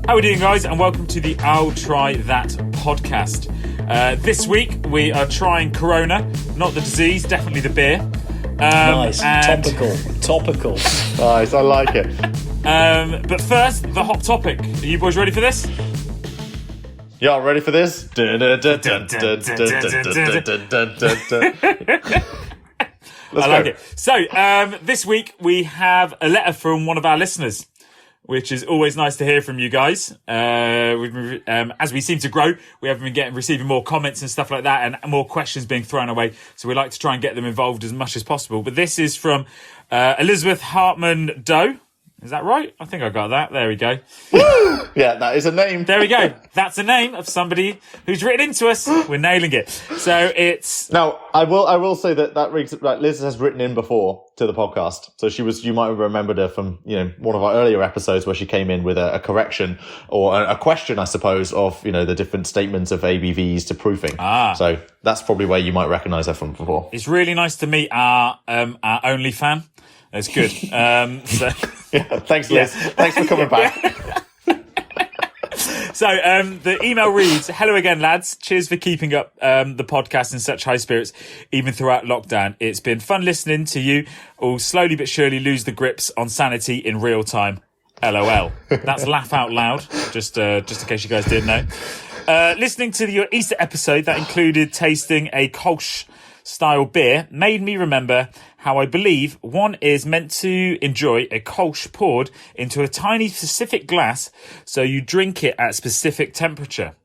How are we doing, guys? And welcome to the I'll Try That podcast. This week we are trying Corona, not the disease, definitely the beer. Nice, topical. Nice, I like it. But first, the hot topic. Are you boys ready for this? Y'all ready for this? I like it. So, this week we have a letter from one of our listeners, which is always nice to hear from you guys. As we seem to grow, we have been receiving more comments and stuff like that, and more questions being thrown away. So we like to try and get them involved as much as possible. But this is from Elizabeth Hartman Doe. Is that right? I think I got that. There we go. Woo! Yeah, that is a name. There we go. That's a name of somebody who's written into us. We're nailing it. So it's... Now, I will say that rings, like, Liz has written in before to the podcast. So you might have remembered her from, one of our earlier episodes where she came in with a correction or a question, I suppose, of, the different statements of ABVs to proofing. So that's probably where you might recognize her from before. It's really nice to meet our only fan. That's good. Yeah, thanks, Liz. Yeah. Thanks for coming back. So the email reads, "Hello again, lads. Cheers for keeping up the podcast in such high spirits, even throughout lockdown. It's been fun listening to you all slowly but surely lose the grips on sanity in real time. LOL." That's laugh out loud, just in case you guys didn't know. Listening to your Easter episode that included tasting a Kolsch style beer made me remember how I believe one is meant to enjoy a Kolsch poured into a tiny specific glass so you drink it at a specific temperature.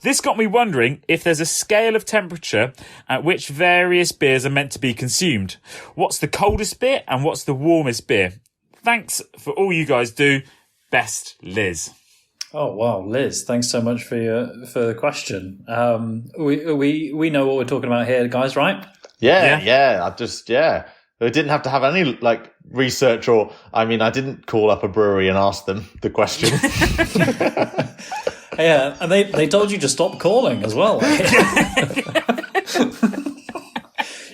This got me wondering if there's a scale of temperature at which various beers are meant to be consumed. What's the coldest beer and what's the warmest beer? Thanks for all you guys do. Best, Liz. Oh wow, Liz! Thanks so much for the question. We know what we're talking about here, guys, right? Yeah. I didn't have to have any research I didn't call up a brewery and ask them the question. Yeah, and they told you to stop calling as well.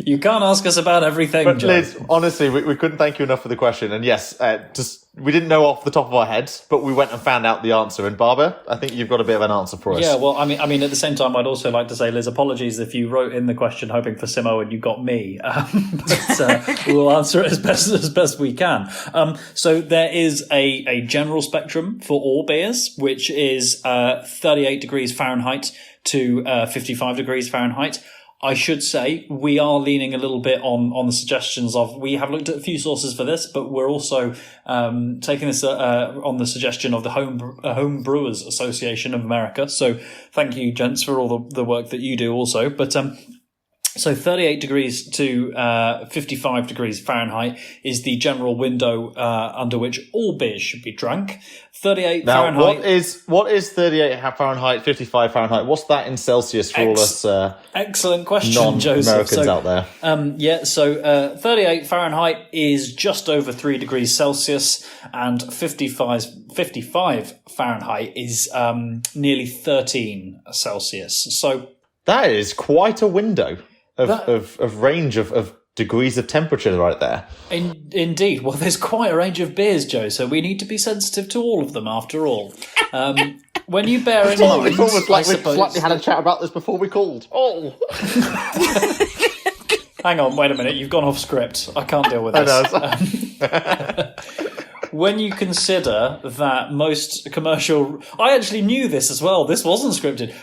You can't ask us about everything. But Joe. Liz, honestly, we couldn't thank you enough for the question. And yes, we didn't know off the top of our heads, but we went and found out the answer. And Barbara, I think you've got a bit of an answer for us. Yeah, well, I mean, at the same time, I'd also like to say, Liz, apologies if you wrote in the question hoping for Simo and you got me. But we'll answer it as best we can. So there is a general spectrum for all beers, which is 38 degrees Fahrenheit to 55 degrees Fahrenheit. I should say we are leaning a little bit on the suggestions of, we have looked at a few sources for this, but we're also taking this on the suggestion of the Home Brewers Association of America. So thank you, gents, for all the work that you do also. But so 38 degrees to 55 degrees Fahrenheit is the general window under which all beers should be drank. 38 now, Fahrenheit. What is 38 Fahrenheit, 55 Fahrenheit? What's that in Celsius for all us excellent question, non-Americans out there? So 38 Fahrenheit is just over 3 degrees Celsius, and 55 Fahrenheit is nearly 13 Celsius. So that is quite a window of range of degrees of temperature right there. Indeed. Well, there's quite a range of beers, Joe, so we need to be sensitive to all of them after all. When you bear in mind... It's almost like we slightly had a chat about this before we called. Oh! Hang on, wait a minute. You've gone off script. I can't deal with this. When you consider that most commercial... I actually knew this as well. This wasn't scripted.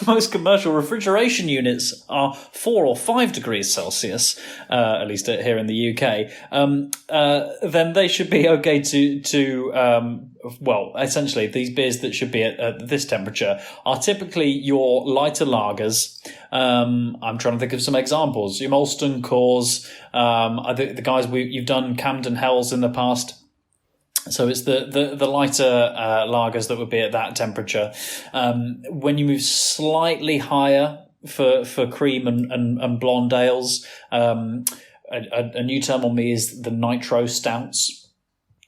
Most commercial refrigeration units are 4 or 5 degrees Celsius, at least here in the UK, then they should be okay to essentially, these beers that should be at this temperature are typically your lighter lagers. I'm trying to think of some examples. Your Molson Coors, the guys you've done Camden Hells in the past. So it's the lighter lagers that would be at that temperature. When you move slightly higher for cream and blonde ales, a new term on me is the nitro stouts.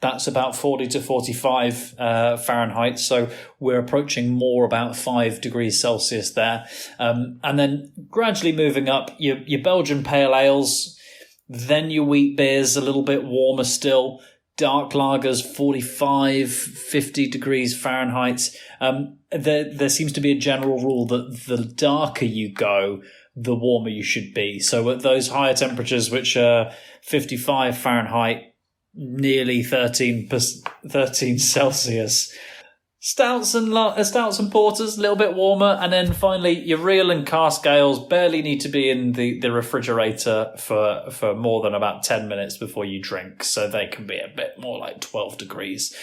That's about 40 to 45 Fahrenheit. So we're approaching more about 5 degrees Celsius there. And then gradually moving up, your Belgian pale ales, then your wheat beers, a little bit warmer still, dark lagers, 45, 50 degrees Fahrenheit. There seems to be a general rule that the darker you go, the warmer you should be. So at those higher temperatures, which are 55 Fahrenheit, nearly 13 Celsius, stouts and porters, a little bit warmer. And then finally, your real and cask ales barely need to be in the refrigerator for more than about 10 minutes before you drink. So they can be a bit more like 12 degrees.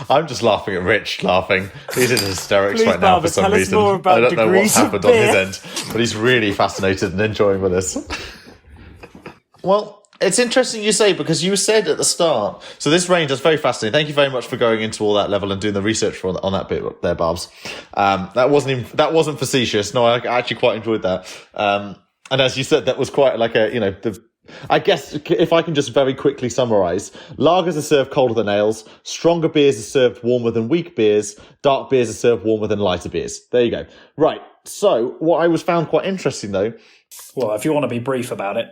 I'm just laughing at Rich laughing. He's in hysterics right now for some tell us reason. more about I don't know what's degrees of happened on his beer. end, but he's really fascinated and enjoying with this. Well, it's interesting you say, because you said at the start, so this range is very fascinating. Thank you very much for going into all that level and doing the research on that bit there, Barbs. That wasn't facetious. No, I actually quite enjoyed that. And as you said, that was quite like I guess if I can just very quickly summarise, lagers are served colder than ales, stronger beers are served warmer than weak beers, dark beers are served warmer than lighter beers. There you go. Right, so what I was found quite interesting though... Well, if you want to be brief about it...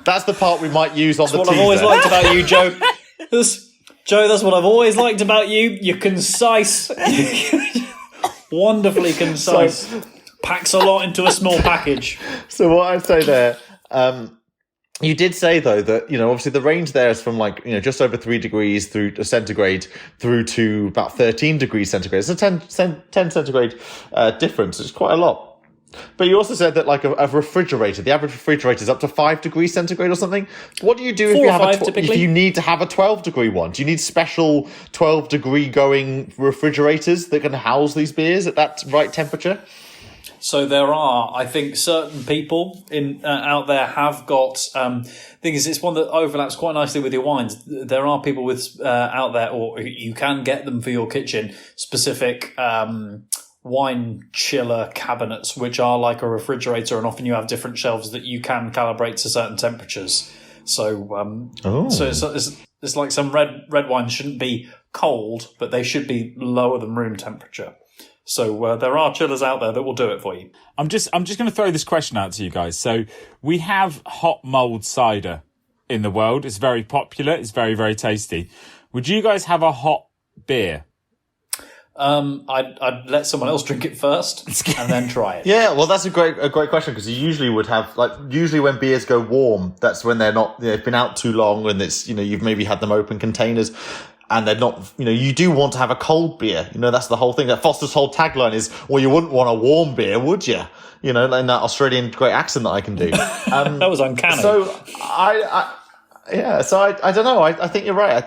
That's the part we might use on the That's teaser. what I've always liked about you, Joe. Joe, that's what I've always liked about you. You're concise. Wonderfully concise. Packs a lot into a small package. So what I'd say there, you did say though that, obviously the range there is from just over 3 degrees through to centigrade through to about 13 degrees centigrade. It's a 10 centigrade difference. It's quite a lot. But you also said that like a refrigerator, the average refrigerator is up to 5 degrees centigrade or something. What do you do if you have if you need to have a 12 degree one? Do you need special 12 degree going refrigerators that can house these beers at that right temperature? So there are, I think, certain people out there have got. Thing is, it's one that overlaps quite nicely with your wines. There are people with out there, or you can get them for your kitchen, specific wine chiller cabinets, which are like a refrigerator, and often you have different shelves that you can calibrate to certain temperatures. So, it's like some red wines shouldn't be cold, but they should be lower than room temperature. So there are chillers out there that will do it for you. I'm just going to throw this question out to you guys. So we have hot mulled cider in the world. It's very popular. It's very, very tasty. Would you guys have a hot beer? I'd let someone else drink it first and then try it. Yeah, well, that's a great question, because you usually would have usually when beers go warm, that's when they're not, they've been out too long and it's, you've maybe had them open containers and they're not, you do want to have a cold beer. That's the whole thing. That Foster's whole tagline is, well, you wouldn't want a warm beer, would you? In that Australian great accent that I can do. That was uncanny. So I don't know. I think you're right.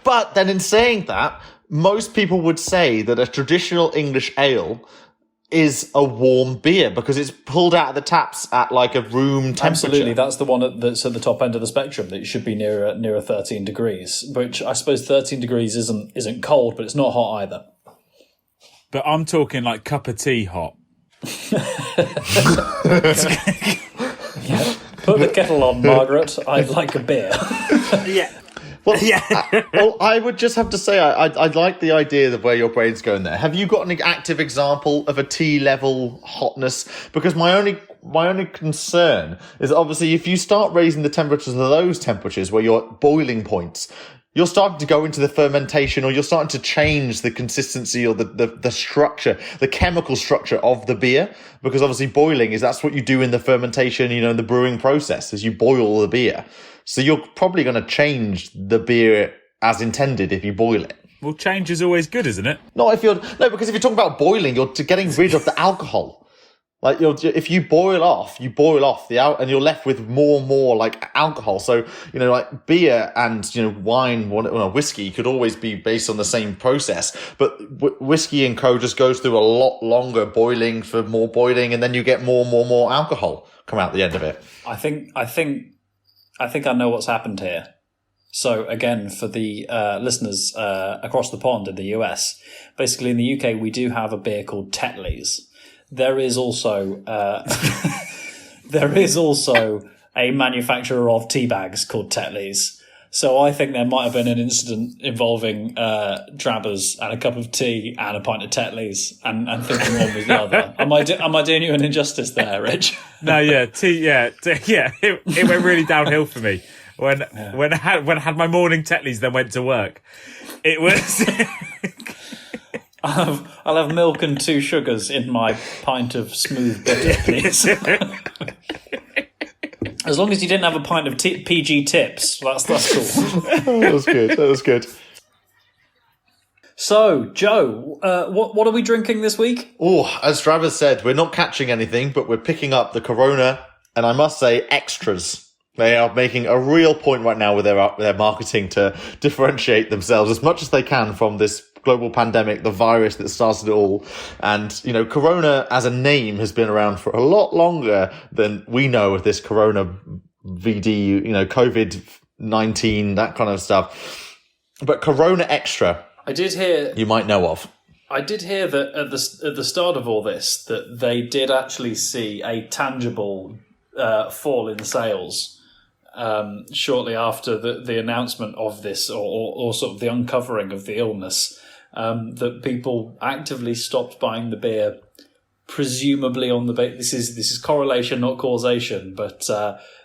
But then in saying that, most people would say that a traditional English ale is a warm beer because it's pulled out of the taps at like a room temperature. Absolutely, that's the one that's at the top end of the spectrum. That it should be nearer 13 degrees, which I suppose 13 degrees isn't cold, but it's not hot either. But I'm talking like cup of tea hot. Yeah. Put the kettle on, Margaret. I'd like a beer. Yeah. Well, I would just have to say I like the idea of where your brain's going there. Have you got an active example of a tea level hotness? Because my only concern is obviously if you start raising the temperatures of those temperatures where you're at boiling points, you're starting to go into the fermentation, or you're starting to change the consistency or the structure, the chemical structure of the beer. Because obviously boiling that's what you do in the fermentation, in the brewing process, is you boil the beer. So you're probably going to change the beer as intended if you boil it. Well, change is always good, isn't it? Because if you're talking about boiling, you're getting rid of the alcohol. Like if you boil off the and you're left with more and more like alcohol. So like beer and wine, whiskey could always be based on the same process, but whiskey and co just goes through a lot longer boiling for more boiling, and then you get more alcohol come out the end of it. I think I know what's happened here. So again, for the listeners across the pond in the US, basically in the UK we do have a beer called Tetley's. There is also a manufacturer of tea bags called Tetley's. So I think there might have been an incident involving Drabbers and a cup of tea and a pint of Tetley's, and thinking one was the other. Am I doing you an injustice there, Rich? No, it went really downhill for me when I had my morning Tetley's, then went to work. It was. I'll have milk and 2 sugars in my pint of smooth bitter, please. As long as you didn't have a pint of PG Tips, that's cool. That was good. So, Joe, what are we drinking this week? Oh, as Travis said, we're not catching anything, but we're picking up the Corona, and I must say, extras. They are making a real point right now with their marketing to differentiate themselves as much as they can from this global pandemic, the virus that started it all. And, Corona as a name has been around for a lot longer than we know of this Corona VD, COVID-19, that kind of stuff. But Corona Extra, I did hear you might know of. I did hear that at the start of all this, that they did actually see a tangible fall in sales shortly after the announcement of this, or sort of the uncovering of the illness. That people actively stopped buying the beer, presumably on the this is correlation, not causation, but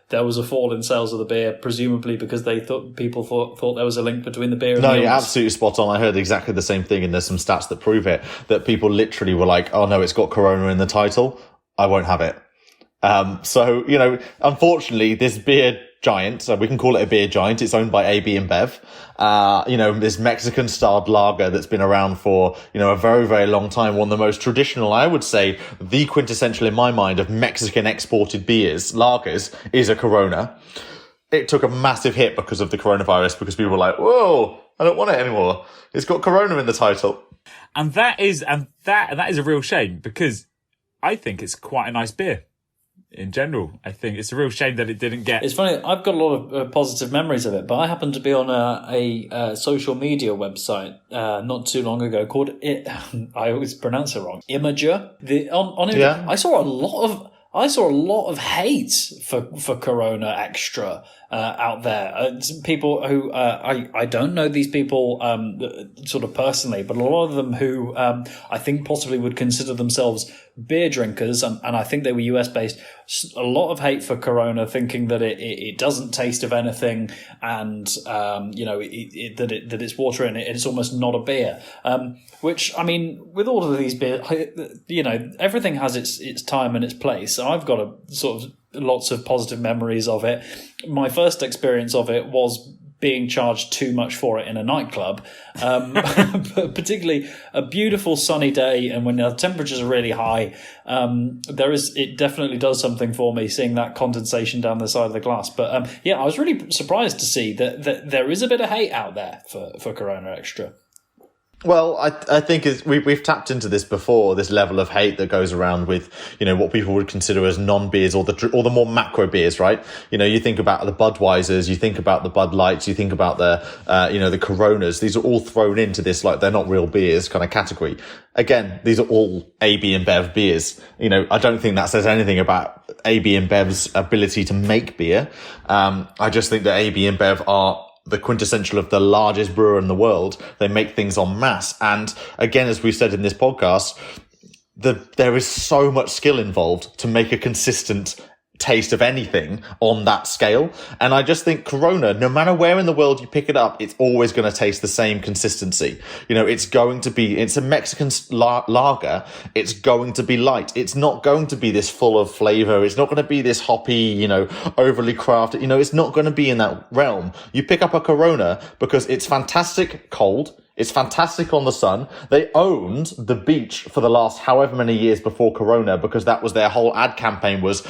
there was a fall in sales of the beer, presumably because people thought there was a link between the beer and the illness. You're absolutely spot on. I heard exactly the same thing, and there's some stats that prove it, that people literally were like, oh no, it's got Corona in the title, I won't have it. So, unfortunately, this beer giant, so we can call it a beer giant, it's owned by AB InBev. This Mexican-styled lager that's been around for, a very, very long time. One of the most traditional, I would say, the quintessential in my mind of Mexican exported lagers, is a Corona. It took a massive hit because of the coronavirus, because people were like, whoa, I don't want it anymore. It's got Corona in the title. And that is a real shame, because I think it's quite a nice beer. In general, I think it's a real shame that it didn't get. It's funny. I've got a lot of positive memories of it, but I happened to be on a social media website not too long ago called it. I always pronounce it wrong. Imager. I saw a lot of hate for Corona Extra out there. People who I don't know these people sort of personally, but a lot of them who I think possibly would consider themselves beer drinkers, and I think they were US based. A lot of hate for Corona, thinking that it doesn't taste of anything, and that it's water in it. It's almost not a beer. Which, I mean, with all of these beers, everything has its time and its place. So I've got a sort of lots of positive memories of it. My first experience of it was being charged too much for it in a nightclub, but particularly a beautiful sunny day, and when the temperatures are really high, it definitely does something for me, seeing that condensation down the side of the glass. But I was really surprised to see that there is a bit of hate out there for Corona Extra. Well, I think we've tapped into this before, this level of hate that goes around with, what people would consider as non-beers or the more macro beers, right? You think about the Budweisers, you think about the Bud Lights, you think about the Coronas. These are all thrown into this, like, they're not real beers kind of category. Again, these are all AB InBev beers. I don't think that says anything about AB InBev's ability to make beer. I just think that AB InBev are the quintessential of the largest brewer in the world. They make things en masse. And again, as we've said in this podcast, there is so much skill involved to make a consistent taste of anything on that scale. And I just think Corona, no matter where in the world you pick it up, it's always going to taste the same consistency. It's a Mexican lager. It's going to be light. It's not going to be this full of flavor. It's not going to be this hoppy, overly crafted. It's not going to be in that realm. You pick up a Corona because it's fantastic cold. It's fantastic on the sun. They owned the beach for the last however many years before Corona, because that was their whole ad campaign was,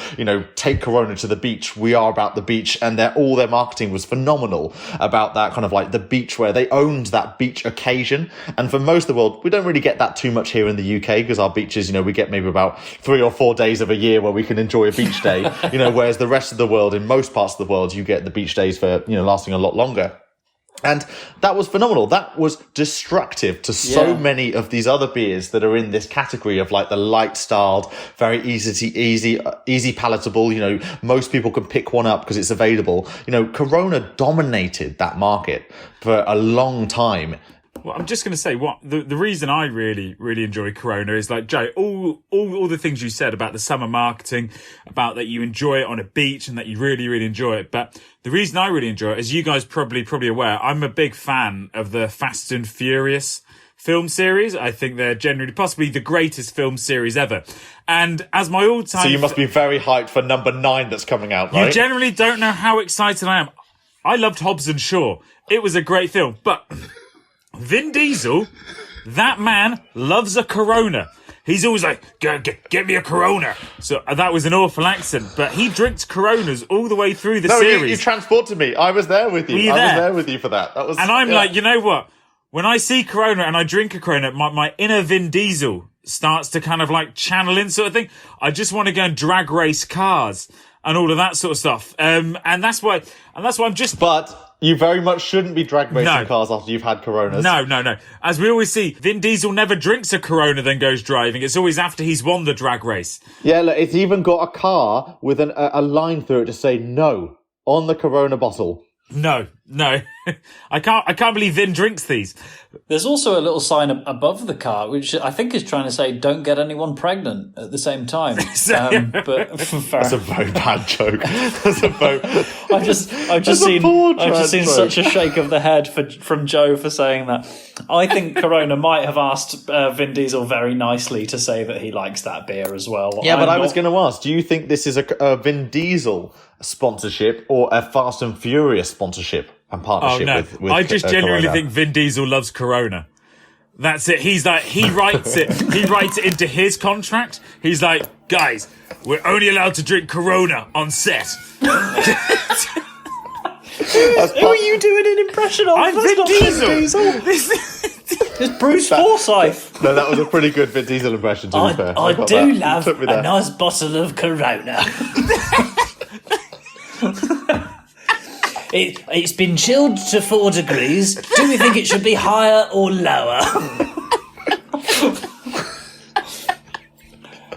take Corona to the beach. We are about the beach. And all their marketing was phenomenal about that kind of like the beach, where they owned that beach occasion. And for most of the world, we don't really get that too much here in the UK, because our beaches, we get maybe about 3 or 4 days of a year where we can enjoy a beach day, whereas the rest of the world, in most parts of the world, you get the beach days for, lasting a lot longer. And that was phenomenal. That was destructive to so many of these other beers that are in this category of like the light styled, very easy palatable. You know, most people can pick one up because it's available. You know, Corona dominated that market for a long time. Well, I'm just going to say what the reason I really enjoy Corona is, like, Joe, all the things you said about the summer marketing, about that you enjoy it on a beach and that you really enjoy it. But the reason I really enjoy it, as you guys probably aware, I'm a big fan of the Fast and Furious film series. I think they're generally possibly the greatest film series ever. And as my all-time... So you must be very hyped for number 9 that's coming out, right? You generally don't know how excited I am. I loved Hobbs and Shaw. It was a great film, but... Vin Diesel, that man loves a Corona. He's always like, get me a Corona. So that was an awful accent, but he drinks Coronas all the way through the series. You transported me. I was there with you. I was there with you for that. That was, and I'm like, you know what? When I see Corona and I drink a Corona, my inner Vin Diesel starts to kind of like channel in sort of thing. I just want to go and drag race cars and all of that sort of stuff. And that's why I'm just... But... You very much shouldn't be drag racing cars after you've had Coronas. No. As we always see, Vin Diesel never drinks a Corona then goes driving. It's always after he's won the drag race. Yeah, look, it's even got a car with a line through it to say no on the Corona bottle. No. I can't believe Vin drinks these. There's also a little sign above the car, which I think is trying to say, don't get anyone pregnant at the same time. But that's a very bad joke. That's a very... I've just seen such a shake of the head from Joe for saying that. I think Corona might have asked Vin Diesel very nicely to say that he likes that beer as well. Yeah, but I was going to ask, do you think this is a Vin Diesel sponsorship or a Fast and Furious sponsorship and partnership with I just genuinely think Vin Diesel loves Corona. That's it. He's like, he writes it into his contract. He's like, guys, we're only allowed to drink Corona on set. Who are you doing an impression of? I'm Vin Diesel. It's Bruce Forsyth. No, that was a pretty good Vin Diesel impression, to be fair. I do love a nice bottle of Corona. It's been chilled to 4 degrees. Do we think it should be higher or lower?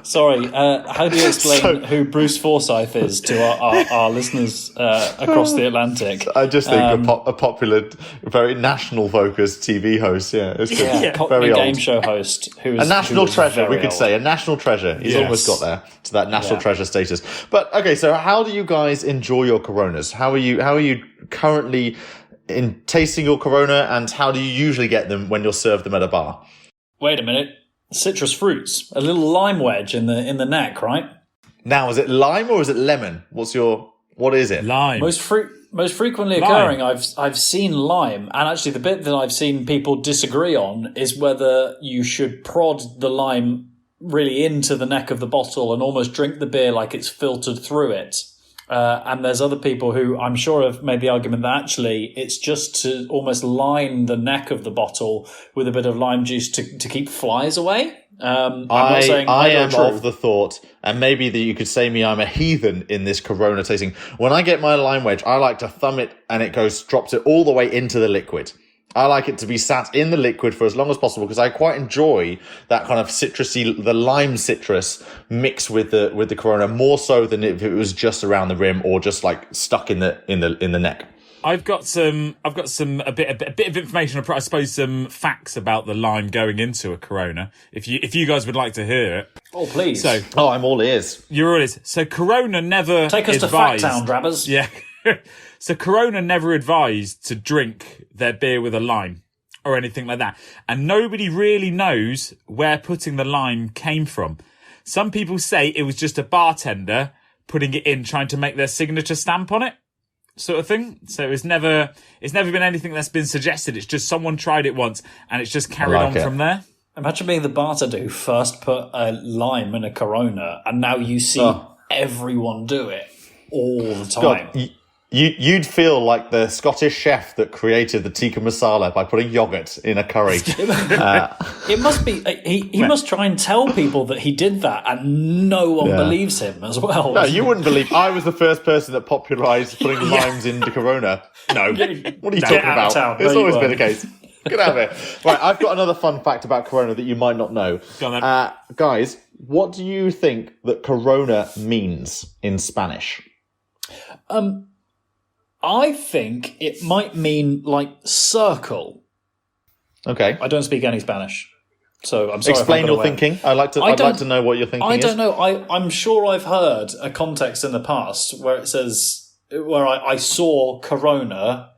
Sorry, how do you explain who Bruce Forsyth is to our listeners across the Atlantic? I just think a popular, very national-focused TV host. Very old game show host who is a national treasure. We could old. say a national treasure. He's almost got there to that national treasure status. But okay, so how do you guys enjoy your Coronas? How are you currently in tasting your Corona, and how do you usually get them when you're served them at a bar? Wait a minute. Citrus fruits, a little lime wedge in the neck, right? Now, is it lime or is it lemon? What is it? Lime. Most frequently occurring, I've seen lime, and actually the bit that I've seen people disagree on is whether you should prod the lime really into the neck of the bottle and almost drink the beer like it's filtered through it. And there's other people who I'm sure have made the argument that actually it's just to almost line the neck of the bottle with a bit of lime juice to keep flies away. I'm not saying I am true. of the thought, and maybe that you could say I'm a heathen in this Corona tasting. When I get my lime wedge, I like to thumb it and it drops it all the way into the liquid. I like it to be sat in the liquid for as long as possible because I quite enjoy that kind of citrusy, the lime citrus mixed with the Corona more so than if it was just around the rim or just like stuck in the neck. I've got a bit of information, I suppose some facts about the lime going into a Corona. If you guys would like to hear it. Oh, please. I'm all ears. You're all ears. So Corona never take us advised, to Fact Town, Drabbers. Yeah. So Corona never advised to drink their beer with a lime or anything like that. And nobody really knows where putting the lime came from. Some people say it was just a bartender putting it in, trying to make their signature stamp on it, sort of thing. So it's never been anything that's been suggested. It's just someone tried it once and it's just carried on from there. Imagine being the bartender who first put a lime in a Corona and now you see everyone do it all the time. God, You'd feel like the Scottish chef that created the tikka masala by putting yogurt in a curry. It must be he must try and tell people that he did that, and no one believes him as well. No, you wouldn't believe. I was the first person that popularised putting limes into Corona. No, what are you talking about? It's always been the case. Get out of here. Right, I've got another fun fact about Corona that you might not know. Go on then. Guys, what do you think that Corona means in Spanish? I think it might mean like circle. Okay. I don't speak any Spanish, so I'm sorry. Explain your thinking. I'd like to know what your thinking is. I don't know. I'm sure I've heard a context in the past where it says where I saw Corona.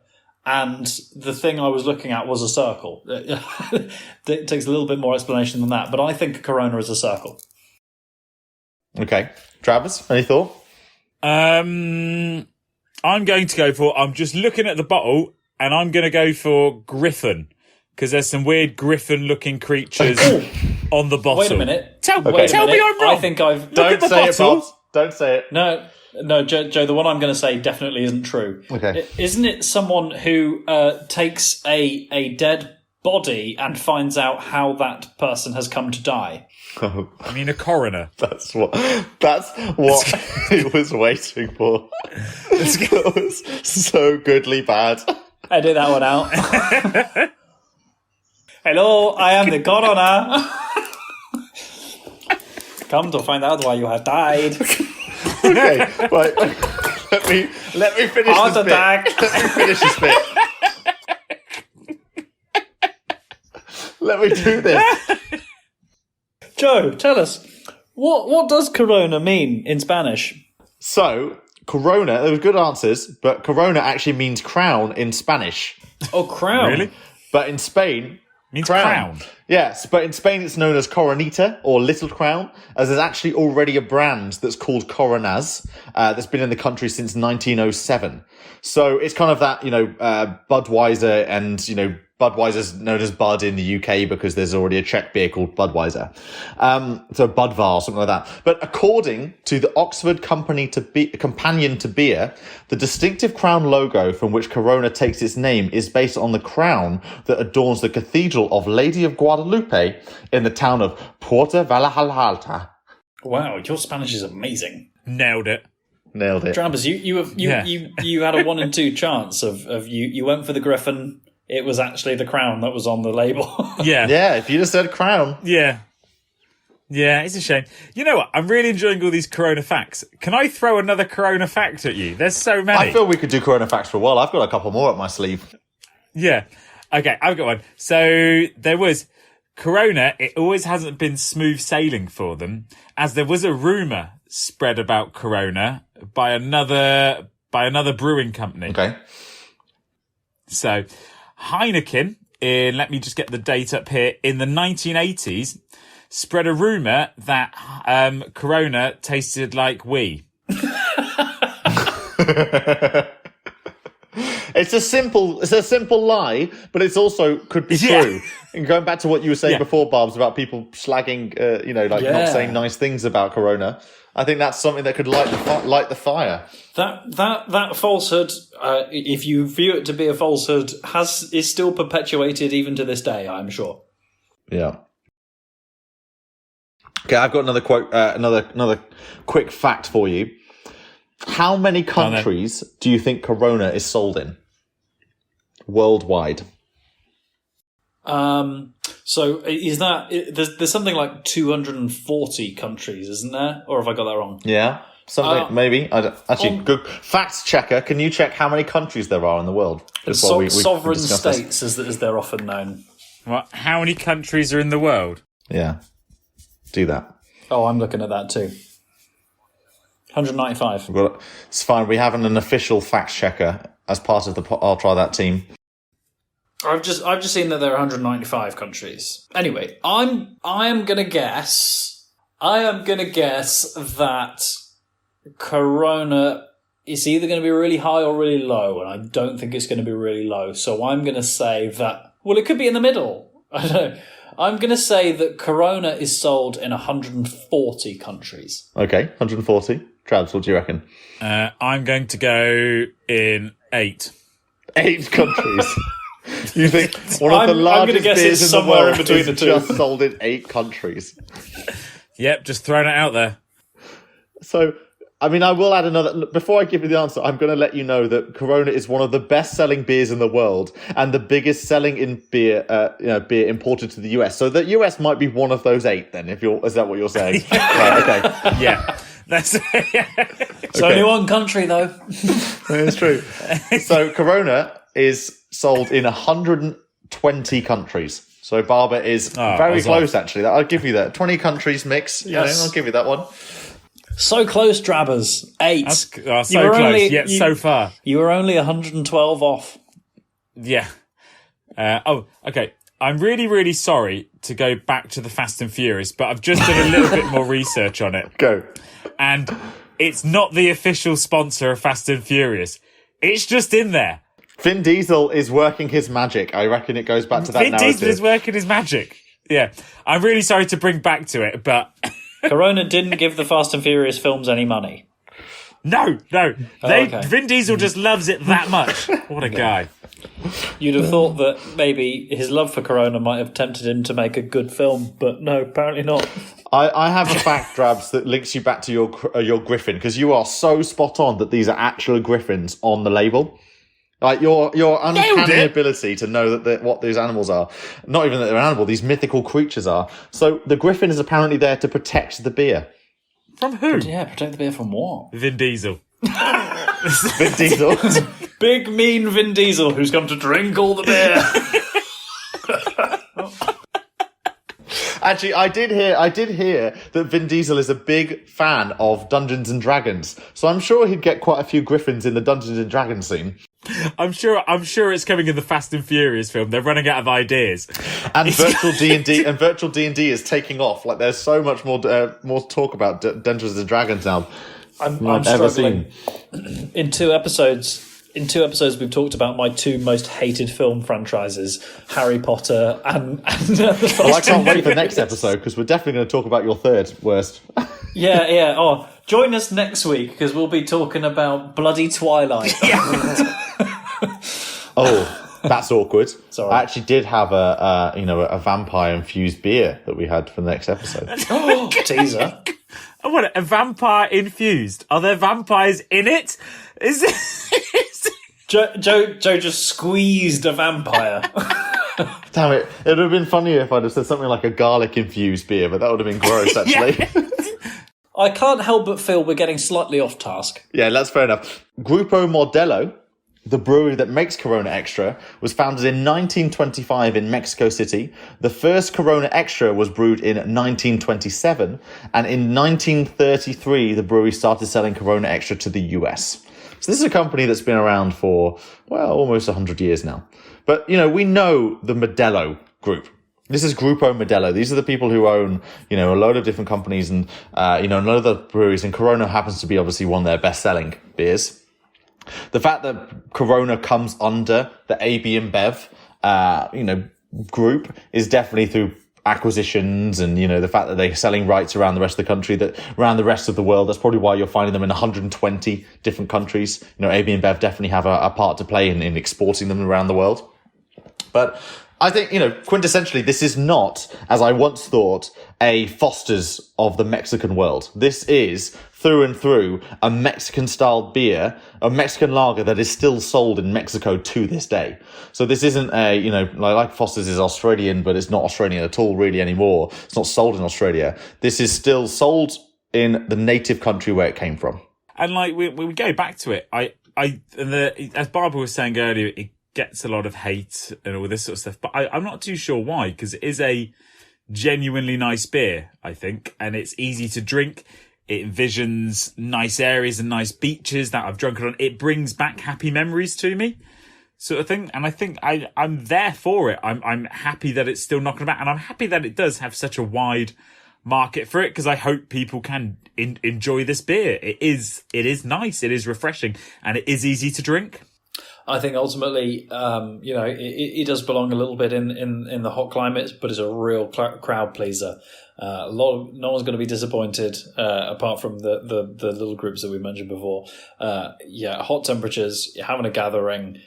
And the thing I was looking at was a circle. It takes a little bit more explanation than that, but I think Corona is a circle. Okay. Travis, any thought? I'm going to go for, I'm just looking at the bottle, and I'm going to go for griffin, because there's some weird griffin-looking creatures on the bottle. Wait a minute. Tell me I'm wrong. I think I've... Don't say it, Bob. Don't say it. No, Joe, the one I'm going to say definitely isn't true. Okay. Isn't it someone who takes a dead body and finds out how that person has come to die? I mean, a coroner. That's what he was waiting for. It was so goodly bad. Edit that one out. Hello, I am the coroner. Come to find out why you have died. Okay, right. Let me finish Heart this attack. bit. Let me finish this bit. Let me do this. Joe, tell us, what does Corona mean in Spanish? So, Corona, there were good answers, but Corona actually means crown in Spanish. Oh, crown. Really? But in Spain... Means crown. Yes, but in Spain it's known as Coronita or Little Crown, as there's actually already a brand that's called Coronas that's been in the country since 1907. So it's kind of that, Budweiser, and, Budweiser's known as Bud in the UK because there's already a Czech beer called Budweiser. So Budvar, something like that. But according to the Oxford Companion to Beer, the distinctive crown logo from which Corona takes its name is based on the crown that adorns the Cathedral of Lady of Guadalupe in the town of Puerto Vallarta. Wow, your Spanish is amazing. Nailed it. Drabas, you had a 1 in 2 chance of you went for the griffin. It was actually the crown that was on the label. Yeah, if you just said crown. Yeah, it's a shame. You know what? I'm really enjoying all these Corona facts. Can I throw another Corona fact at you? There's so many. I feel we could do Corona facts for a while. I've got a couple more up my sleeve. Yeah. Okay, I've got one. So there was Corona. It always hasn't been smooth sailing for them, as there was a rumour spread about Corona by another brewing company. Okay. So Heineken, let me just get the date up here, in the 1980s, spread a rumour that Corona tasted like wee. It's a simple lie, but it's also could be true. And going back to what you were saying before, Barbs, about people slagging, not saying nice things about Corona, I think that's something that could light the fire. That falsehood, if you view it to be a falsehood, is still perpetuated even to this day, I'm sure. Yeah. Okay, I've got another quote, another quick fact for you. How many countries do you think Corona is sold in worldwide? So is that there's something like 240 countries, isn't there? Or have I got that wrong? Yeah, something maybe. Good facts checker. Can you check how many countries there are in the world? Sovereign states, as they're often known. What? How many countries are in the world? Yeah, do that. Oh, I'm looking at that too. 195. Well, it's fine. We have an official fact checker as part of the I'll Try That team. I've just seen that there are 195 countries. Anyway, I am gonna guess that Corona is either going to be really high or really low, and I don't think it's going to be really low. So I'm going to say that. Well, it could be in the middle. I don't know. I'm going to say that Corona is sold in 140 countries. Okay, 140. Trabs, what do you reckon? I'm going to go in 8. 8 countries. You think one of the I'm largest gonna guess beers it's in the somewhere world in between is the two. just sold in 8 countries? Yep, just throwing it out there. So, I mean, I will add another. Before I give you the answer, I'm going to let you know that Corona is one of the best-selling beers in the world and the biggest selling in beer, beer imported to the US. So the US might be one of those 8. Then, is that what you're saying? Right, okay, Yeah, that's. It's only one country, though. it's true. So Corona is sold in 120 countries. So Barber is very close, actually. I'll give you that. 20 countries mix. Yes. I'll give you that one. So close, Drabbers. 8. So close, yet so far. You were only 112 off. Yeah. Okay. I'm really, really sorry to go back to the Fast and Furious, but I've just done a little bit more research on it. Go. And it's not the official sponsor of Fast and Furious. It's just in there. Vin Diesel is working his magic. I reckon it goes back to that narrative. Vin Diesel is working his magic. Yeah. I'm really sorry to bring back to it, but... Corona didn't give the Fast and Furious films any money. No. Okay. Vin Diesel just loves it that much. What a guy. You'd have thought that maybe his love for Corona might have tempted him to make a good film, but no, apparently not. I have a fact, Drabs, that links you back to your griffin, because you are so spot on that these are actual griffins on the label. Like your uncanny ability to know that what these animals are, not even that they're an animal, these mythical creatures are. So the griffin is apparently there to protect the beer. From who? Yeah, protect the beer from what? Vin Diesel. Vin Diesel. Big mean Vin Diesel who's come to drink all the beer. Actually, I did hear that Vin Diesel is a big fan of Dungeons and Dragons. So I'm sure he'd get quite a few griffins in the Dungeons and Dragons scene. I'm sure it's coming in the Fast and Furious film. They're running out of ideas. And virtual D&D is taking off. Like there's so much more talk about Dungeons and Dragons now. I'm struggling. In two episodes, we've talked about my 2 most hated film franchises, Harry Potter and Well, I can't wait for the next episode, because we're definitely going to talk about your 3rd worst. Yeah. Oh, join us next week, because we'll be talking about bloody Twilight. Oh, that's awkward. Sorry. I actually did have a vampire-infused beer that we had for the next episode. Teaser. Oh, what, a vampire infused? Are there vampires in it? Is it... Joe just squeezed a vampire. Damn it. It would have been funnier if I'd have said something like a garlic-infused beer, but that would have been gross, actually. I can't help but feel we're getting slightly off task. Yeah, that's fair enough. Grupo Modelo, the brewery that makes Corona Extra, was founded in 1925 in Mexico City. The first Corona Extra was brewed in 1927, and in 1933, the brewery started selling Corona Extra to the US. So this is a company that's been around for, well, almost 100 years now. But, we know the Modelo group. This is Grupo Modelo. These are the people who own, a load of different companies and, a load of the breweries, and Corona happens to be obviously one of their best-selling beers. The fact that Corona comes under the AB InBev, group is definitely through acquisitions and, the fact that they're selling rights around the rest of the country, that around the rest of the world. That's probably why you're finding them in 120 different countries. AB InBev definitely have a part to play in exporting them around the world. But I think, quintessentially, this is not, as I once thought, a Foster's of the Mexican world. This is, through and through, a Mexican-style beer, a Mexican lager that is still sold in Mexico to this day. So this isn't like Foster's is Australian, but it's not Australian at all really anymore. It's not sold in Australia. This is still sold in the native country where it came from. And we go back to it. As Barbara was saying earlier, it gets a lot of hate and all this sort of stuff, but I'm not too sure why, because it is a genuinely nice beer, I think, and it's easy to drink. It envisions nice areas and nice beaches that I've drunk it on. It brings back happy memories to me, sort of thing. And I think I'm there for it. I'm happy that it's still knocking about, and I'm happy that it does have such a wide market for it, because I hope people can enjoy this beer. It is nice, it is refreshing, and it is easy to drink. I think ultimately, it does belong a little bit in the hot climates, but it's a real crowd pleaser. No one's going to be disappointed, apart from the little groups that we mentioned before. Hot temperatures, having a gathering,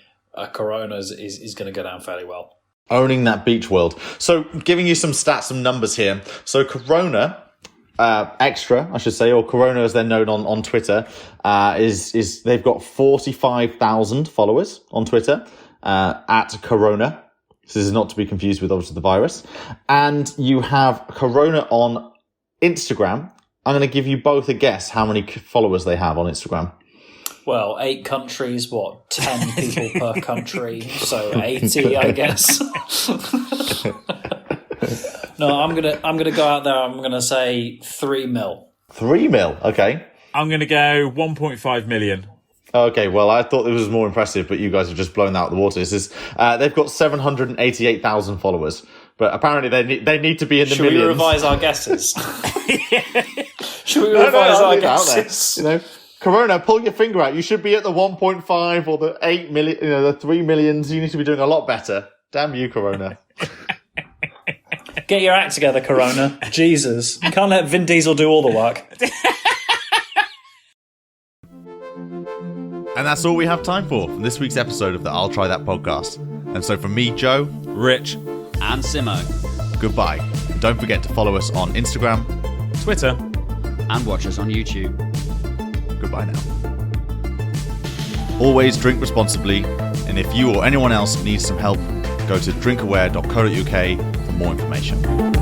Coronas is going to go down fairly well. Owning that beach world. So, giving you some stats, some numbers here. So, Corona Extra, I should say, or Corona as they're known on Twitter, is they've got 45,000 followers on Twitter at Corona. This is not to be confused with obviously the virus. And you have Corona on Instagram. I'm going to give you both a guess how many followers they have on Instagram. Well, 8 countries, 10 people per country, so 80, I guess. No, I'm gonna go out there. I'm gonna say 3 mil. 3 mil, okay. I'm gonna go 1.5 million. Okay, well, I thought it was more impressive, but you guys have just blown that out of the water. They've got 788,000 followers, but apparently they need to be in the millions. Should we revise our guesses? Should we revise our guesses? Corona, pull your finger out. You should be at the 1.5 or the 8 million, the 3 millions. You need to be doing a lot better. Damn you, Corona. Get your act together, Corona. Jesus. You can't let Vin Diesel do all the work. And that's all we have time for from this week's episode of the I'll Try That podcast. And so from me, Joe, Rich, and Simo, goodbye. And don't forget to follow us on Instagram, Twitter, and watch us on YouTube. Goodbye now. Always drink responsibly, and if you or anyone else needs some help, go to drinkaware.co.uk for more information.